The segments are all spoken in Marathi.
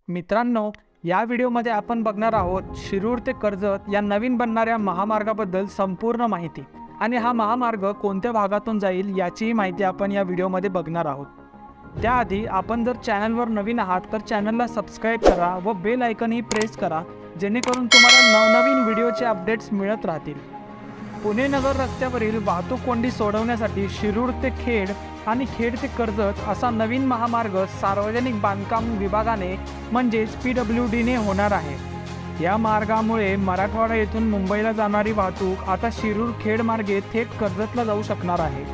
मित्रांनो, या व्हिडिओमध्ये आपण बघणार आहोत शिरूर ते कर्जत या नवीन बनणाऱ्या महामार्गाबद्दल संपूर्ण माहिती आणि हा महामार्ग कोणत्या भागातून जाईल याचीही माहिती आपण या व्हिडिओमध्ये बघणार आहोत। त्याआधी आपण जर चॅनलवर नवीन आहात तर चॅनलला सबस्क्राइब करा व बेल आयकॉनही प्रेस करा, जेणेकरून तुम्हाला नवनवीन व्हिडिओचे अपडेट्स मिळत राहतील। पुणे नगर रस्त्यावरील वाहतूक कोंडी सोडवण्यासाठी शिरूर ते खेड आणि खेड ते कर्जत असा नवीन महामार्ग सार्वजनिक बांधकाम विभागाने म्हणजेच PWDने होणार आहे। या मार्गामुळे मराठवाडा येथून मुंबईला जाणारी वाहतूक आता शिरूर खेड मार्गे थेट कर्जतला जाऊ शकणार आहे।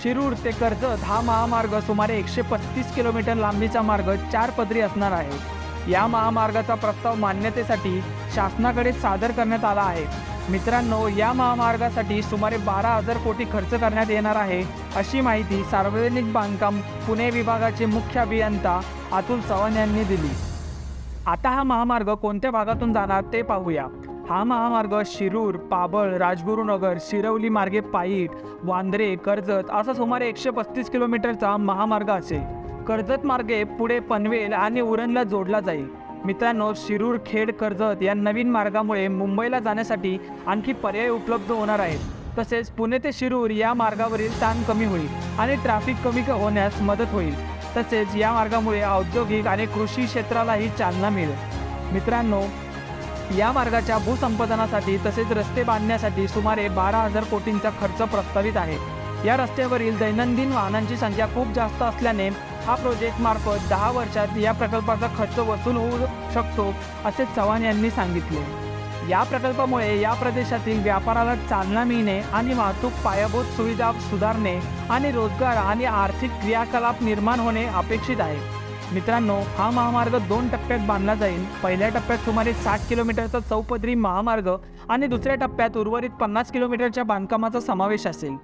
शिरूर ते कर्जत हा महामार्ग सुमारे 135 किलोमीटर लांबीचा मार्ग 4 पदरी असणार आहे। या महामार्गाचा प्रस्ताव मान्यतेसाठी शासनाकडे सादर करण्यात आला आहे। मित्रांनो, या महामार्गासाठी सुमारे 12,000 कोटी खर्च करण्यात येणार आहे, अशी माहिती सार्वजनिक बांधकाम पुणे विभागाचे मुख्य अभियंता अतुल चव्हाण यांनी दिली। आता हा महामार्ग कोणत्या भागातून जाणार ते पाहूया। हा महामार्ग शिरूर, पाबळ, राजगुरुनगर, शिरवली मार्गे पायीट, वांद्रे, कर्जत असा सुमारे 135 किलोमीटरचा महामार्ग असेल। कर्जत मार्गे पुढे पनवेल आणि उरणला जोडला जाईल। मित्रांनो, शिरूर खेड कर्जत या नवीन मार्गामुळे मुंबईला जाण्यासाठी आणखी पर्याय उपलब्ध होणार आहेत। तसेच पुणे ते शिरूर या मार्गावरील ताण कमी होईल आणि ट्रॅफिक कमी होण्यास मदत होईल। तसेच या मार्गामुळे औद्योगिक आणि कृषी क्षेत्रालाही चालना मिळेल। मित्रांनो, या मार्गाच्या भूसंपादनासाठी तसेच रस्ते बांधण्यासाठी सुमारे 12,000 कोटींचा खर्च प्रस्तावित आहे। या रस्त्यावरील दैनंदिन वाहनांची संख्या खूप जास्त असल्याने हा प्रोजेक्ट मार्फत 10 वर्षात या प्रकल्पाचा खर्च वसूल होऊ शकतो, असे चव्हाण यांनी सांगितले। या प्रकल्पामुळे या प्रदेशातील व्यापाराला चालना मिळणे आणि वाहतूक पायाभूत सुविधा सुधारणे आणि रोजगार आणि आर्थिक क्रियाकलाप निर्माण होणे अपेक्षित आहे। मित्रांनो, हा महामार्ग 2 टप्प्यात बांधला जाईल। पहिल्या टप्प्यात सुमारे 60 किलोमीटरचा चौपदरी महामार्ग आणि दुसऱ्या टप्प्यात उर्वरित 50 किलोमीटरच्या बांधकामाचा समावेश असेल।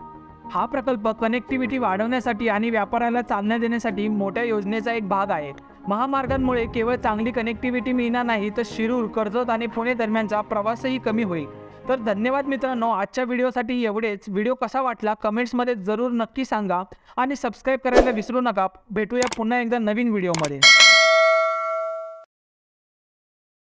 हा प्रकल्प कनेक्टिव्हिटी वाढवण्यासाठी आणि व्यापाराला चालना देण्यासाठी मोठ्या योजनेचा एक भाग आहे। महामार्गांमुळे केवळ चांगली कनेक्टिव्हिटी मिळणार नाही, तर शिरूर, कर्जत आणि पुणे दरम्यानचा प्रवासही कमी होईल। तर धन्यवाद मित्रांनो, आजच्या व्हिडिओसाठी एवढेच। व्हिडिओ कसा वाटला कमेंट्समध्ये जरूर नक्की सांगा आणि सबस्क्राइब करायला विसरू नका। भेटूया पुन्हा एकदा नवीन व्हिडिओमध्ये।